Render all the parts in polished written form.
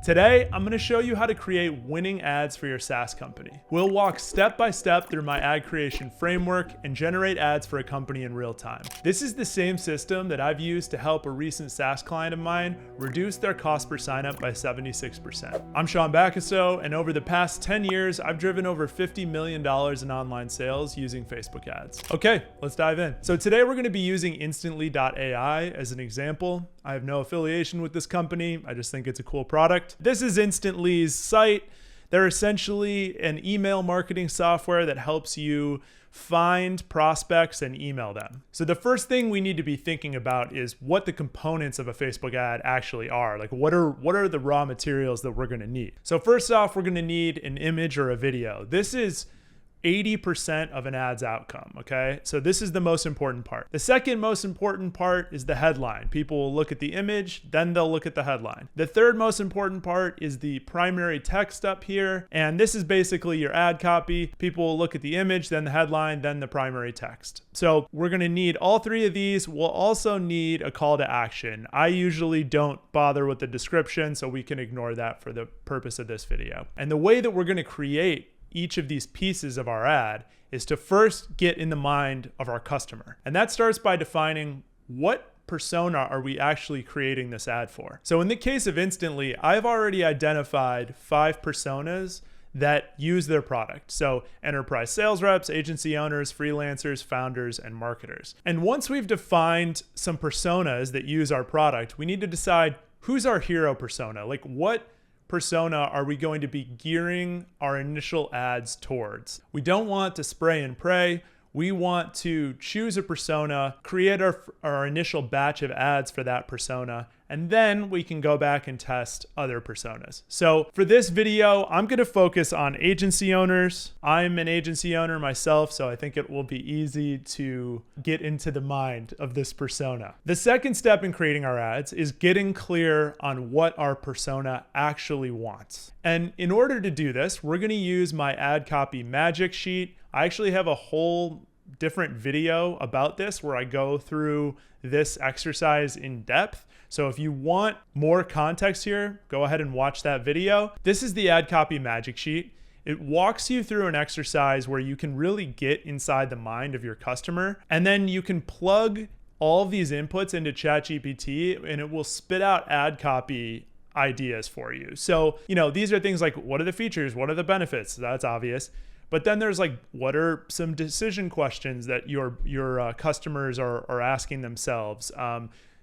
Today, I'm going to show you how to create winning ads for your SaaS company. We'll walk step by step through my ad creation framework and generate ads for a company in real time. This is the same system that I've used to help a recent SaaS client of mine reduce their cost per signup by 76%. I'm Sean Bacastow, and over the past 10 years, I've driven over $50 million in online sales using Facebook ads. Okay, let's dive in. So today we're going to be using Instantly.ai as an example. I have no affiliation with this company. I just think it's a cool product. This is Instantly's site. They're essentially an email marketing software that helps you find prospects and email them. So the first thing we need to be thinking about is what the components of a Facebook ad actually are. Like what are the raw materials that we're going to need? So first off, we're going to need an image or a video. This is 80% of an ad's outcome, okay? So this is the most important part. The second most important part is the headline. People will look at the image, then they'll look at the headline. The third most important part is the primary text up here, and this is basically your ad copy. People will look at the image, then the headline, then the primary text. So we're gonna need all three of these. We'll also need a call to action. I usually don't bother with the description, so we can ignore that for the purpose of this video. And the way that we're gonna create each of these pieces of our ad is to first get in the mind of our customer. And that starts by defining what persona are we actually creating this ad for. So in the case of Instantly, I've already identified 5 personas that use their product. So enterprise sales reps, agency owners, freelancers, founders, and marketers. And once we've defined some personas that use our product, we need to decide who's our hero persona. Like what persona are we going to be gearing our initial ads towards? We don't want to spray and pray. We want to choose a persona, create our initial batch of ads for that persona, and then we can go back and test other personas. So for this video, I'm going to focus on agency owners. I'm an agency owner myself, so I think it will be easy to get into the mind of this persona. The second step in creating our ads is getting clear on what our persona actually wants. And in order to do this, we're going to use my ad copy magic sheet. I actually have a whole different video about this where I go through this exercise in depth. So if you want more context here, go ahead and watch that video. This is the ad copy magic sheet. It walks you through an exercise where you can really get inside the mind of your customer, and then you can plug all of these inputs into ChatGPT and it will spit out ad copy ideas for you. So, these are things like, what are the features? What are the benefits? That's obvious. But then there's like, what are some decision questions that your customers are asking themselves?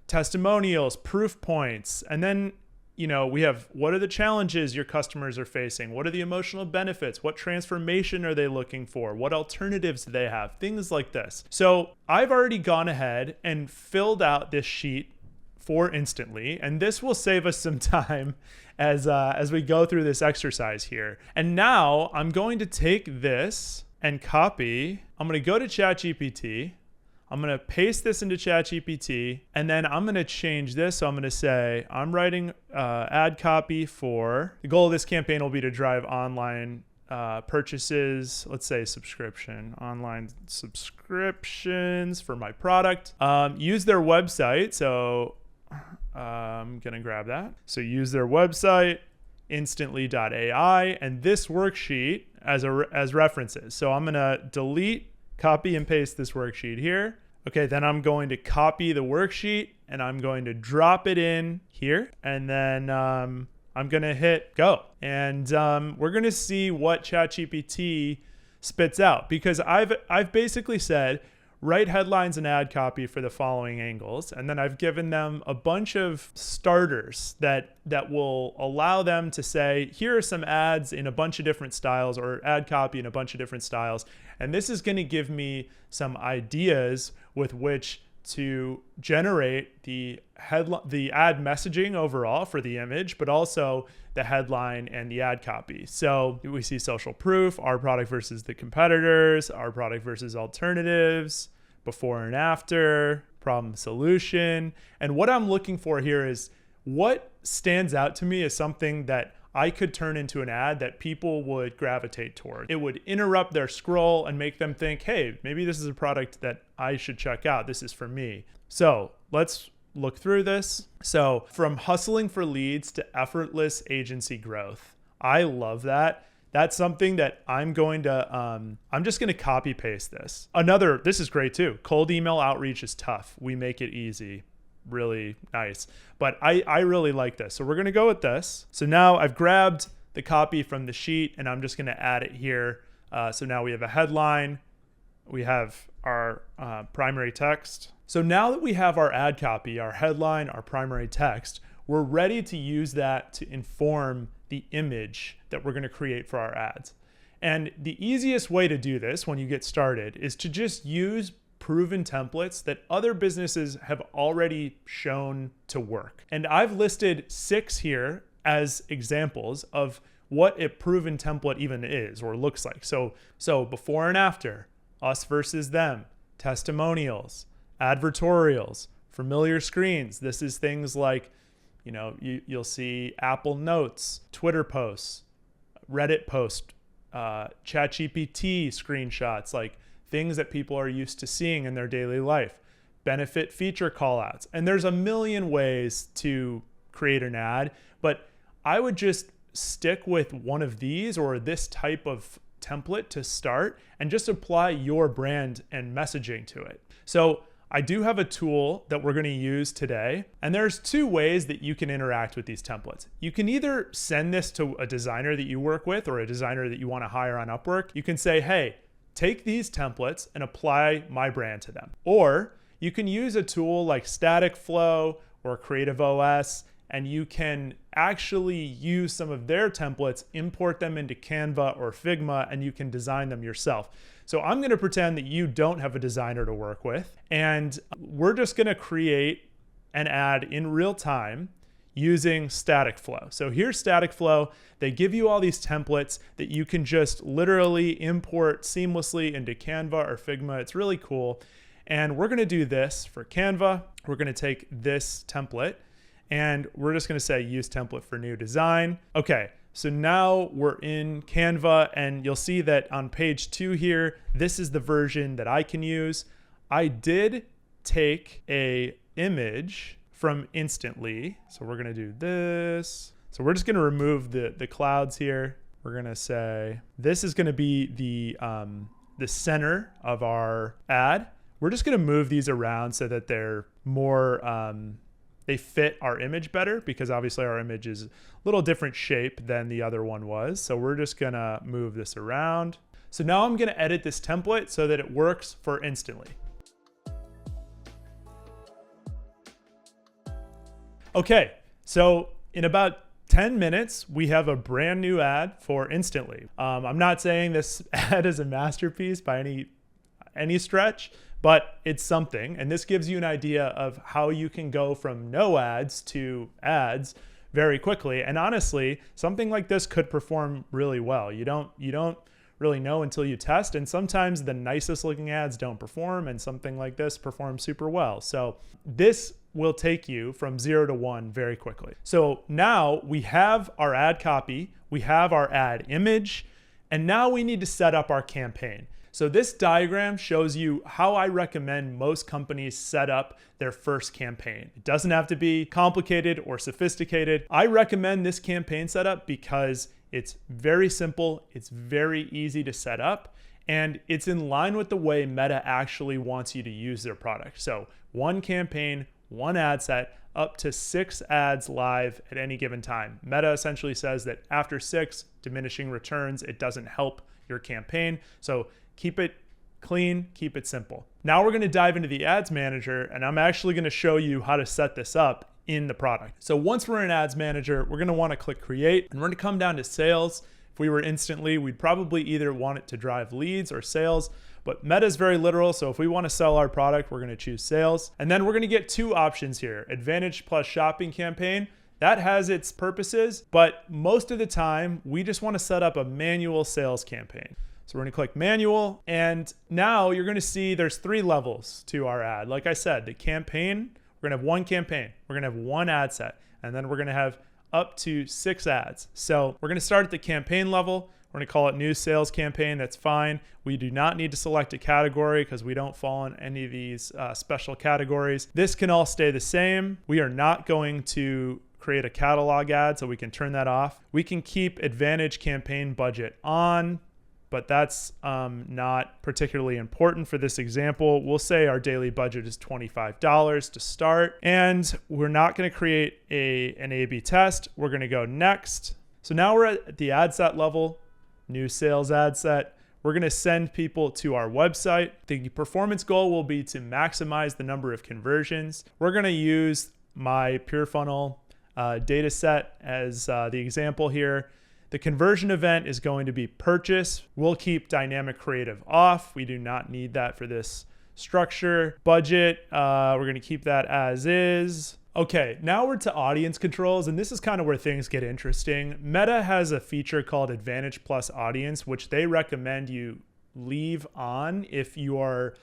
Testimonials, proof points. And then, we have, what are the challenges your customers are facing? What are the emotional benefits? What transformation are they looking for? What alternatives do they have? Things like this. So I've already gone ahead and filled out this sheet for Instantly, and this will save us some time as we go through this exercise here. And now I'm going to take this and copy. I'm going to go to ChatGPT. I'm going to paste this into ChatGPT, and then I'm going to change this. So I'm going to say, I'm writing ad copy for, the goal of this campaign will be to drive online purchases, let's say online subscriptions for my product. Use their website. So I'm going to grab that. So use their website, Instantly.ai, and this worksheet as references. So I'm going to delete, copy and paste this worksheet here. Okay, then I'm going to copy the worksheet and I'm going to drop it in here. And then I'm going to hit go. And we're going to see what ChatGPT spits out, because I've basically said, write headlines and ad copy for the following angles. And then I've given them a bunch of starters that will allow them to say, here are some ads in a bunch of different styles, or ad copy in a bunch of different styles. And this is going to give me some ideas with which to generate the ad messaging overall for the image, but also the headline and the ad copy. So we see social proof, our product versus the competitors, our product versus alternatives, before and after, problem solution. And what I'm looking for here is what stands out to me as something that I could turn into an ad that people would gravitate toward. It would interrupt their scroll and make them think, hey, maybe this is a product that I should check out. This is for me. So let's look through this. So from hustling for leads to effortless agency growth. I love that. That's something that I'm just going to copy paste this. This is great too. Cold email outreach is tough. We make it easy. Really nice. But I really like this. So we're going to go with this. So now I've grabbed the copy from the sheet and I'm just going to add it here. So now we have a headline. We have our primary text. So now that we have our ad copy, our headline, our primary text, we're ready to use that to inform the image that we're going to create for our ads. And the easiest way to do this when you get started is to just use proven templates that other businesses have already shown to work. And I've listed 6 here as examples of what a proven template even is or looks like. So before and after, us versus them, testimonials, advertorials, familiar screens. This is things like, you'll see Apple Notes, Twitter posts, Reddit posts, ChatGPT screenshots, like things that people are used to seeing in their daily life, benefit feature callouts. And there's a million ways to create an ad, but I would just stick with one of these or this type of template to start and just apply your brand and messaging to it. So I do have a tool that we're going to use today, and there's 2 ways that you can interact with these templates. You can either send this to a designer that you work with or a designer that you want to hire on Upwork. You can say, hey, take these templates and apply my brand to them. Or you can use a tool like Static Flow or Creative OS, and you can actually use some of their templates, import them into Canva or Figma, and you can design them yourself. So I'm going to pretend that you don't have a designer to work with, and we're just going to create an ad in real time using Static Flow. So here's Static Flow. They give you all these templates that you can just literally import seamlessly into Canva or Figma. It's really cool. And we're going to do this for Canva. We're going to take this template and we're just going to say use template for new design. Okay. So now we're in Canva and you'll see that on page 2 here, this is the version that I can use. I did take a image from Instantly. So we're going to do this. So we're just going to remove the clouds here. We're going to say, this is going to be the center of our ad. We're just going to move these around so that they're more, they fit our image better because obviously our image is a little different shape than the other one was. So we're just gonna move this around. So now I'm gonna edit this template so that it works for Instantly. Okay, so in about 10 minutes, we have a brand new ad for Instantly. I'm not saying this ad is a masterpiece by any stretch, but it's something. And this gives you an idea of how you can go from no ads to ads very quickly. And honestly, something like this could perform really well. You don't really know until you test. And sometimes the nicest looking ads don't perform, and something like this performs super well. So this will take you from 0 to 1 very quickly. So now we have our ad copy, we have our ad image, and now we need to set up our campaign. So this diagram shows you how I recommend most companies set up their first campaign. It doesn't have to be complicated or sophisticated. I recommend this campaign setup because it's very simple, it's very easy to set up, and it's in line with the way Meta actually wants you to use their product. So 1 campaign, 1 ad set, up to 6 ads live at any given time. Meta essentially says that after 6 diminishing returns, it doesn't help your campaign. So keep it clean, keep it simple. Now we're going to dive into the ads manager, and I'm actually going to show you how to set this up in the product. So once we're in ads manager, we're going to want to click create, and we're going to come down to sales. If we were Instantly, we'd probably either want it to drive leads or sales, but Meta is very literal. So if we want to sell our product, we're going to choose sales. And then we're going to get 2 options here, Advantage plus shopping campaign. That has its purposes, but most of the time we just want to set up a manual sales campaign. So we're going to click manual, and now you're going to see there's 3 levels to our ad. Like I said, the campaign, we're going to have 1 campaign, we're going to have 1 ad set, and then we're going to have up to 6 ads. So we're going to start at the campaign level. We're going to call it new sales campaign. That's fine. We do not need to select a category because we don't fall in any of these special categories. This can all stay the same. We are not going to create a catalog ad, so we can turn that off. We can keep Advantage campaign budget on, but that's not particularly important for this example. We'll say our daily budget is $25 to start, and we're not going to create an A/B test. We're going to go next. So now we're at the ad set level, new sales ad set. We're going to send people to our website. The performance goal will be to maximize the number of conversions. We're going to use my PureFunnel data set as the example here. The conversion event is going to be purchase. We'll keep dynamic creative off. We do not need that for this structure. Budget, we're going to keep that as is. Okay, now we're to audience controls, and this is kind of where things get interesting. Meta has a feature called Advantage Plus Audience, which they recommend you leave on if you're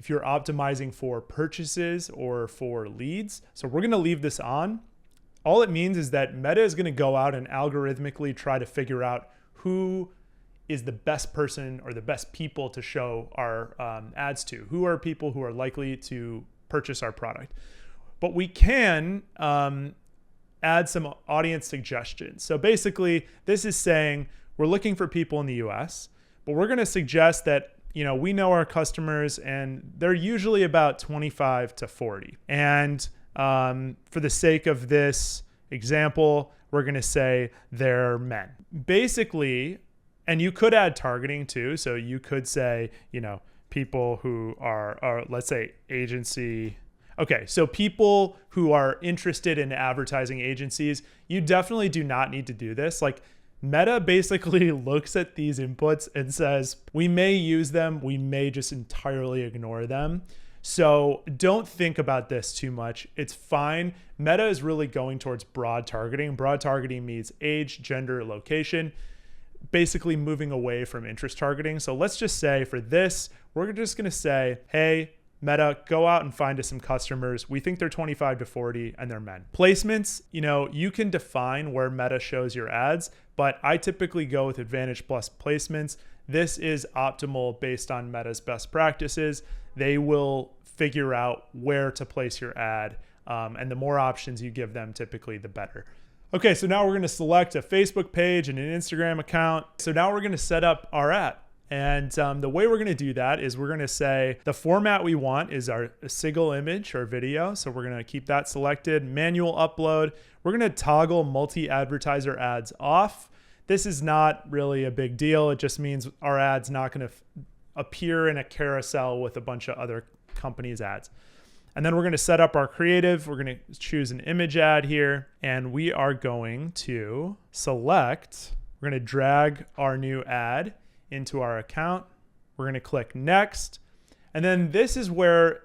optimizing for purchases or for leads. So we're going to leave this on. All it means is that Meta is going to go out and algorithmically try to figure out who is the best person or the best people to show our ads to. Who are people who are likely to purchase our product? But we can add some audience suggestions. So basically, this is saying we're looking for people in the US, but we're going to suggest that we know our customers and they're usually about 25 to 40. And for the sake of this example, we're going to say they're men. Basically, and you could add targeting too. So you could say, people who are let's say agency. Okay, so people who are interested in advertising agencies, you definitely do not need to do this. Like Meta basically looks at these inputs and says, we may use them, we may just entirely ignore them. So don't think about this too much. It's fine. Meta is really going towards broad targeting. Broad targeting means age, gender, location, basically moving away from interest targeting. So let's just say for this, we're just going to say, hey, Meta, go out and find us some customers. We think they're 25 to 40 and they're men. Placements, you can define where Meta shows your ads, but I typically go with Advantage Plus placements. This is optimal based on Meta's best practices. They will figure out where to place your ad. And the more options you give them, typically the better. Okay, so now we're going to select a Facebook page and an Instagram account. So now we're going to set up our ad. And the way we're going to do that is we're going to say the format we want is a single image or video. So we're going to keep that selected. Manual upload. We're going to toggle multi-advertiser ads off. This is not really a big deal. It just means our ad's not going to appear in a carousel with a bunch of other companies' ads. And then we're going to set up our creative. We're going to choose an image ad here, and we are going to we're going to drag our new ad into our account. We're going to click next. And then this is where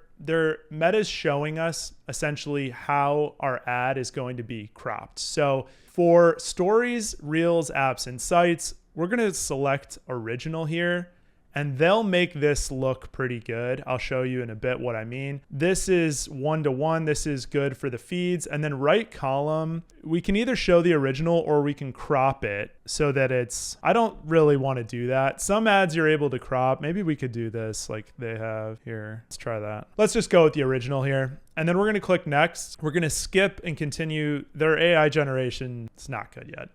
Meta's showing us essentially how our ad is going to be cropped. So for stories, reels, apps, and sites, we're going to select original here, and they'll make this look pretty good. I'll show you in a bit what I mean. This is 1-to-1. This is good for the feeds. And then right column, we can either show the original or we can crop it so that I don't really want to do that. Some ads you're able to crop. Maybe we could do this like they have here. Let's try that. Let's just go with the original here. And then we're going to click next. We're going to skip and continue. Their AI generation, it's not good yet.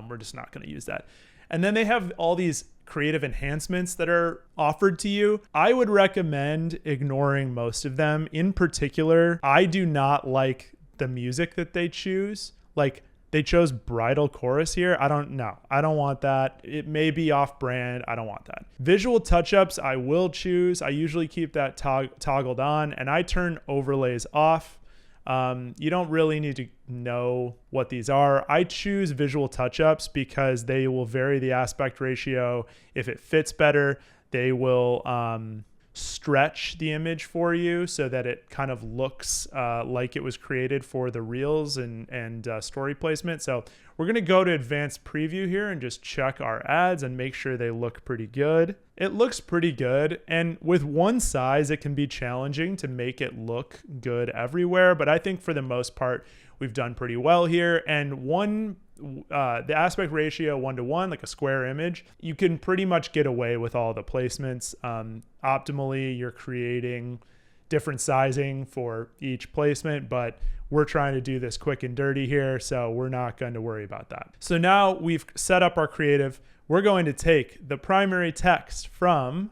We're just not going to use that. And then they have all these creative enhancements that are offered to you. I would recommend ignoring most of them. In particular, I do not like the music that they choose. Like they chose bridal chorus here. I don't want that. It may be off brand. I don't want that. Visual touch-ups, I will choose. I usually keep that toggled on, and I turn overlays off. You don't really need to know what these are. I choose visual touch-ups because they will vary the aspect ratio. If it fits better, they will stretch the image for you so that it kind of looks like it was created for the reels and story placement. So we're going to go to advanced preview here and just check our ads and make sure they look pretty good. It looks pretty good. And with one size, it can be challenging to make it look good everywhere. But I think for the most part, we've done pretty well here. And one the aspect ratio 1:1, like a square image, you can pretty much get away with all the placements. Optimally, you're creating different sizing for each placement, but we're trying to do this quick and dirty here, so we're not going to worry about that. So now we've set up our creative. We're going to take the primary text from,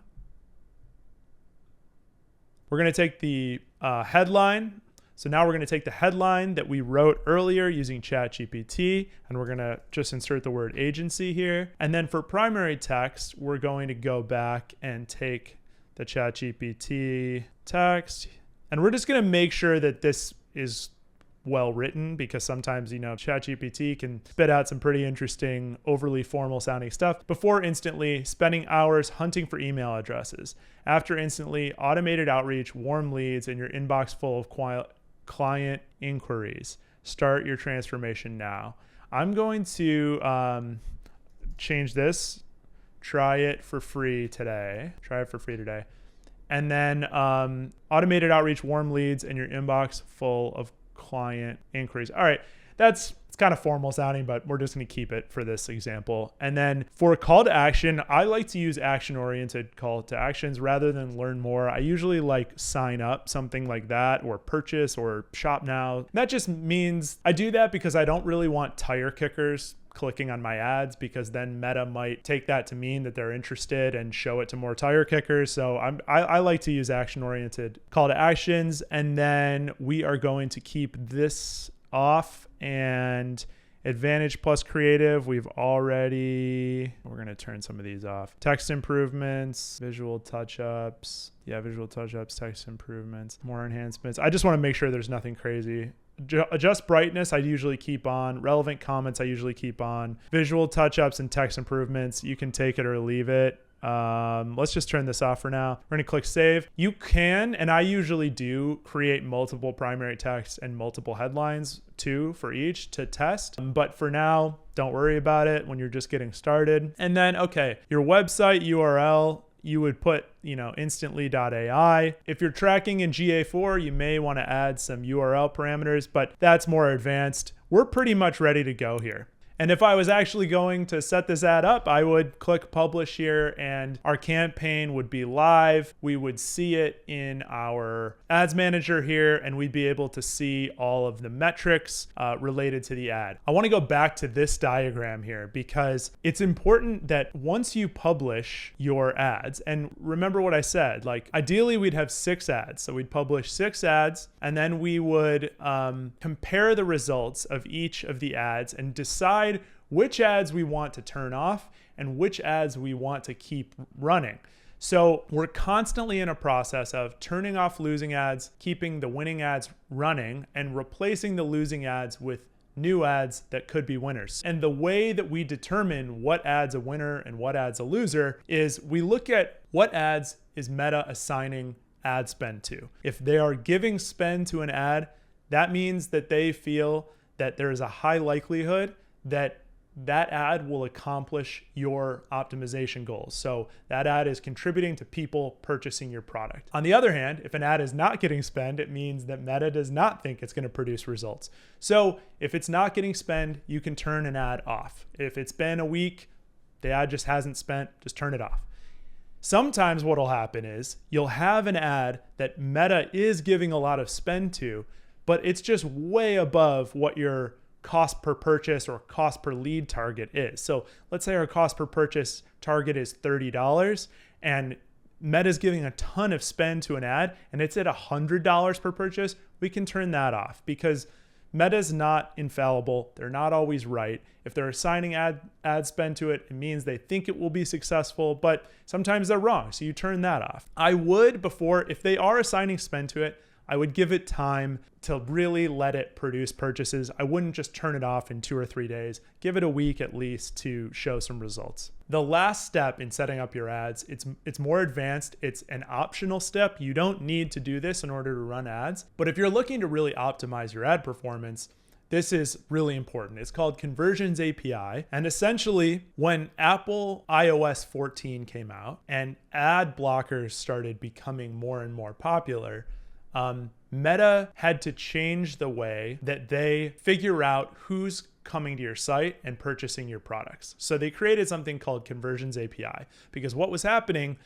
we're going to take the headline. So now we're going to take the headline that we wrote earlier using ChatGPT, and we're going to just insert the word agency here. And then for primary text, we're going to go back and take the ChatGPT text, and we're just going to make sure that this is well written, because sometimes, ChatGPT can spit out some pretty interesting, overly formal sounding stuff. Before instantly, spending hours hunting for email addresses. After instantly, automated outreach, warm leads, and your inbox full of client inquiries. Start your transformation now. I'm going to change this. Try it for free today. And then automated outreach, warm leads, and your inbox full of client inquiries. All right, it's kind of formal sounding, but we're just going to keep it for this example. And then for call to action, I like to use action-oriented call to actions rather than learn more. I usually like sign up, something like that, or purchase, or shop now. That just means I do that because I don't really want tire kickers clicking on my ads, because then Meta might take that to mean that they're interested and show it to more tire kickers. So I like to use action-oriented call to actions. And then we are going to keep this off, and Advantage plus creative, we're going to turn some of these off. Text improvements, visual touch-ups. Yeah, visual touch-ups, text improvements, more enhancements. I just want to make sure there's nothing crazy. Adjust brightness, I usually keep on. Relevant comments, I usually keep on. Visual touch-ups and text improvements, you can take it or leave it. Let's just turn this off for now. We're going to click save. You can, and I usually do, create multiple primary text and multiple headlines too for each to test. But for now, don't worry about it when you're just getting started. And then, okay, your website URL, you would put, instantly.ai. If you're tracking in GA4, you may want to add some URL parameters, but that's more advanced. We're pretty much ready to go here. And if I was actually going to set this ad up, I would click publish here, and our campaign would be live. We would see it in our ads manager here, and we'd be able to see all of the metrics related to the ad. I want to go back to this diagram here, because it's important that once you publish your ads, and remember what I said, like ideally we'd have 6 ads. So we'd publish 6 ads, and then we would compare the results of each of the ads and decide which ads we want to turn off and which ads we want to keep running. So we're constantly in a process of turning off losing ads, keeping the winning ads running, and replacing the losing ads with new ads that could be winners. And the way that we determine what ad's a winner and what ad's a loser is we look at what ads is Meta assigning ad spend to. If they are giving spend to an ad, that means that they feel that there is a high likelihood that ad will accomplish your optimization goals. So that ad is contributing to people purchasing your product. On the other hand, if an ad is not getting spend, it means that Meta does not think it's going to produce results. So if it's not getting spend, you can turn an ad off. If it's been a week, the ad just hasn't spent, just turn it off. Sometimes what will happen is you'll have an ad that Meta is giving a lot of spend to, but it's just way above what your cost per purchase or cost per lead target is. So let's say our cost per purchase target is $30 and Meta's giving a ton of spend to an ad and it's at $100 per purchase. We can turn that off because Meta's not infallible. They're not always right. If they're assigning ad spend to it, it means they think it will be successful, but sometimes they're wrong. So you turn that off. I would, if they are assigning spend to it, I would give it time to really let it produce purchases. I wouldn't just turn it off in 2 or 3 days. Give it a week at least to show some results. The last step in setting up your ads, it's more advanced. It's an optional step. You don't need to do this in order to run ads. But if you're looking to really optimize your ad performance, this is really important. It's called Conversions API. And essentially, when Apple iOS 14 came out and ad blockers started becoming more and more popular, Meta had to change the way that they figure out who's coming to your site and purchasing your products. So they created something called Conversions API, because what was happening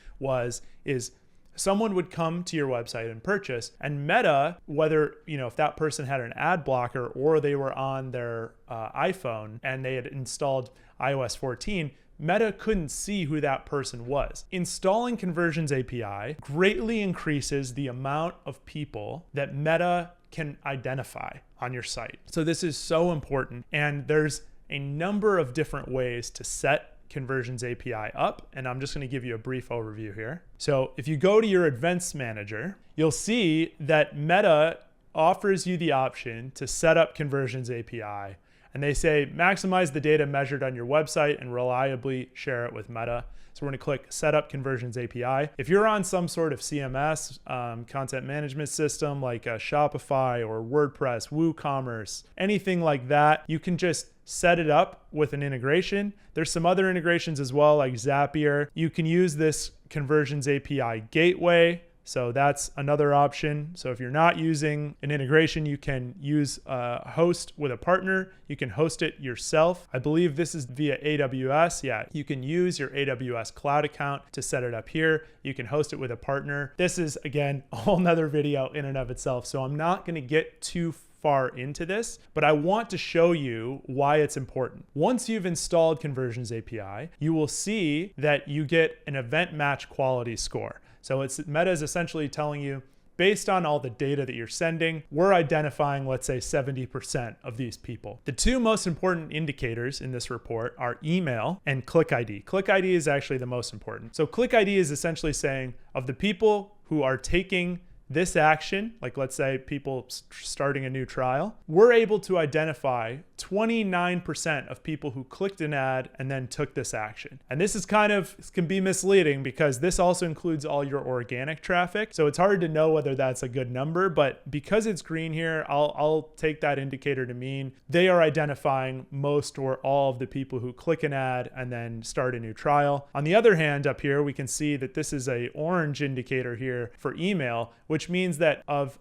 is someone would come to your website and purchase, and Meta, whether, if that person had an ad blocker or they were on their iPhone and they had installed iOS 14, Meta couldn't see who that person was. Installing Conversions API greatly increases the amount of people that Meta can identify on your site. So this is so important, and there's a number of different ways to set Conversions API up, and I'm just going to give you a brief overview here. So if you go to your events manager, you'll see that Meta offers you the option to set up Conversions API, and they say maximize the data measured on your website and reliably share it with Meta. So we're going to click Set up Conversions API. If you're on some sort of CMS, content management system like Shopify or WordPress, WooCommerce, anything like that, you can just set it up with an integration. There's some other integrations as well, like Zapier. You can use this Conversions API gateway. So that's another option. So if you're not using an integration, you can use a host with a partner. You can host it yourself. I believe this is via AWS. Yeah, you can use your AWS cloud account to set it up here. You can host it with a partner. This is, again, a whole nother video in and of itself. So I'm not going to get too far into this, but I want to show you why it's important. Once you've installed Conversions API, you will see that you get an event match quality score. So Meta is essentially telling you, based on all the data that you're sending, we're identifying, let's say, 70% of these people. The two most important indicators in this report are email and click ID. Click ID is actually the most important. So click ID is essentially saying, of the people who are taking this action, like let's say people starting a new trial, we're able to identify 29% of people who clicked an ad and then took this action. And this can be misleading because this also includes all your organic traffic. So it's hard to know whether that's a good number, but because it's green here, I'll take that indicator to mean they are identifying most or all of the people who click an ad and then start a new trial. On the other hand, up here, we can see that this is an orange indicator here for email, which means that of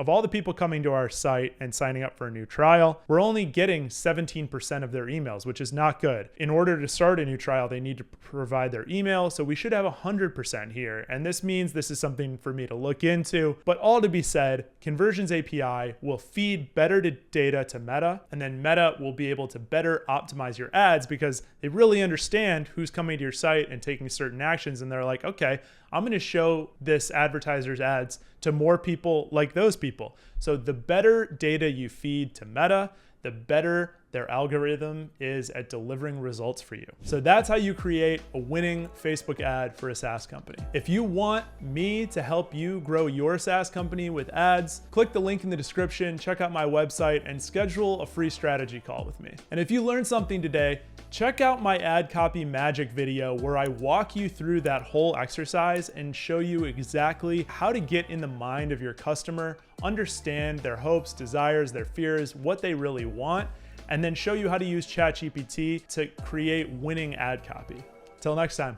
all the people coming to our site and signing up for a new trial, we're only getting 17% of their emails, which is not good. In order to start a new trial, they need to provide their email. So we should have 100% here. And this means this is something for me to look into. But all to be said, Conversions API will feed better data to Meta, and then Meta will be able to better optimize your ads because they really understand who's coming to your site and taking certain actions. And they're like, okay, I'm going to show this advertiser's ads to more people like those people. So the better data you feed to Meta, the better their algorithm is at delivering results for you. So that's how you create a winning Facebook ad for a SaaS company. If you want me to help you grow your SaaS company with ads, click the link in the description, check out my website, and schedule a free strategy call with me. And if you learned something today, check out my ad copy magic video where I walk you through that whole exercise and show you exactly how to get in the mind of your customer, understand their hopes, desires, their fears, what they really want, and then show you how to use ChatGPT to create winning ad copy. Till next time.